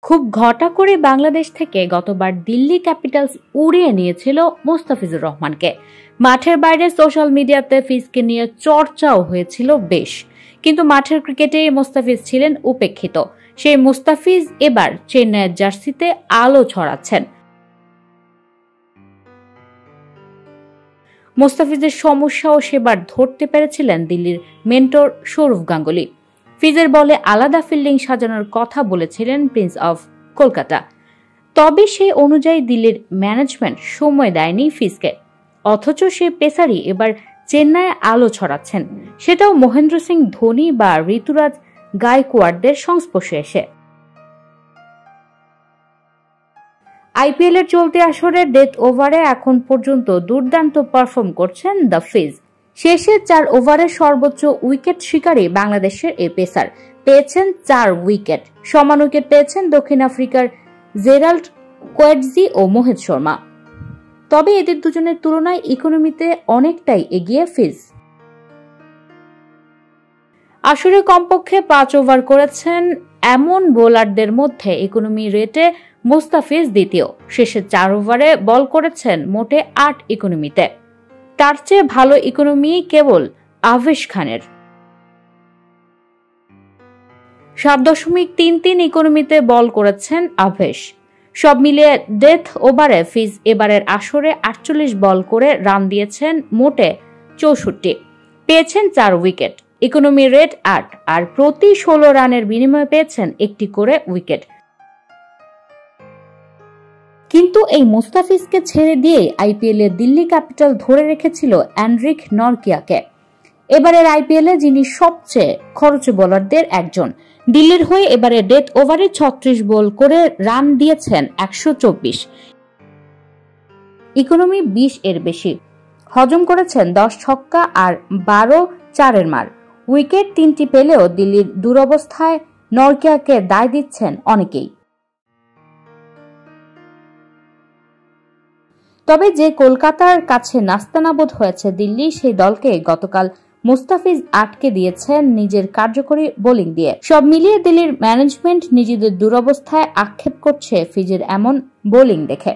খুব ঘটা করে বাংলাদেশ থেকে গতবার দিল্লি ক্যাপিটালস উড়িয়ে নিয়েছিল মুস্তাফিজুর রহমানকে। মাঠের বাইরে সোশ্যাল মিডিয়াতে ফিজকে নিয়ে চর্চাও হয়েছিল বেশ, কিন্তু মাঠের ক্রিকেটে মুস্তাফিজ ছিলেন উপেক্ষিত। সেই মুস্তাফিজ এবার চেন্নাইয়ের জার্সিতে আলো ছড়াচ্ছেন। মুস্তাফিজের সমস্যাও সেবার ধরতে পেরেছিলেন দিল্লির মেন্টর সৌরভ গাঙ্গুলি। ফিজের বলে আলাদা ফিল্ডিং সাজানোর কথা বলেছিলেন প্রিন্স অফ কলকাতা, তবে সেই অনুযায়ী দিল্লির ম্যানেজমেন্ট সময় দেয়নি ফিজকে। অথচ সে পেসারই এবার চেন্নাইয়ে আলো ছড়াচ্ছেন, সেটাও মহেন্দ্র সিং ধোনি বা ঋতুরাজ গায়কোয়াড়দের সংস্পর্শে এসে। আইপিএল এর চলতি আসরে ডেথ ওভারে এখন পর্যন্ত দুর্দান্ত পারফর্ম করছেন দ্য ফিজ। শেষে 4 ওভারে সর্বোচ্চ উইকেট শিকারী বাংলাদেশের এই পেসার পেয়েছেন 4 উইকেট। সমান উইকেট পেয়েছেন দক্ষিণ আফ্রিকার জেরাল্ড কোয়েটজি ও মোহিত শর্মা। তবে এদের দুজনের তুলনায় ইকোনমিতে অনেকটাই এগিয়ে ফিজ। আসরে কমপক্ষে 5 ওভার করেছেন এমন বোলারদের মধ্যে ইকোনমি রেটে মুস্তাফিজ দ্বিতীয়। শেষে 4 ওভারে বল করেছেন মোটে 8 ইকোনমিতে। তার চেয়ে ভালো ইকোনমি কেবল আভেশ খানের। 7.33 ইকোনমিতে বল করেছেন আভেশ। সব মিলিয়ে ডেথ ওভারে ফিজ এবারের আসরে 48 বল করে রান দিয়েছেন মোটে 64, পেয়েছেন 4 উইকেট। ইকোনমি রেট 8 আর প্রতি 16 রানের বিনিময়ে পেয়েছেন 1টি করে উইকেট। কিন্তু এই মুস্তাফিজকে ছেড়ে দিয়ে আইপিএল এ দিল্লি ক্যাপিটাল ধরে রেখেছিল অ্যান্ড্রিক নরকিয়াকে, এবারের আইপিএল এ যিনি সবচেয়ে খরচে বোলারদের একজন। দিল্লির হয়ে এবারে ডেথ ওভারে 36 বল করে রান দিয়েছেন 124, ইকোনমি 20 এর বেশি। হজম করেছেন 10 ছক্কা আর 12 চারের মার। উইকেট 3টি পেলেও দিল্লির দুরবস্থায় নরকিয়াকে দায় দিচ্ছেন অনেকেই। তবে যে কলকাতার কাছে নাস্তানাবুদ হয়েছে দিল্লি, সেই দলকে গতকাল মুস্তাফিজ আটকে দিয়েছেন নিজের কার্যকরী বোলিং দিয়ে। সব মিলিয়ে দিল্লির ম্যানেজমেন্ট নিজেদের দুরবস্থায় আক্ষেপ করছে ফিজের এমন বোলিং দেখে।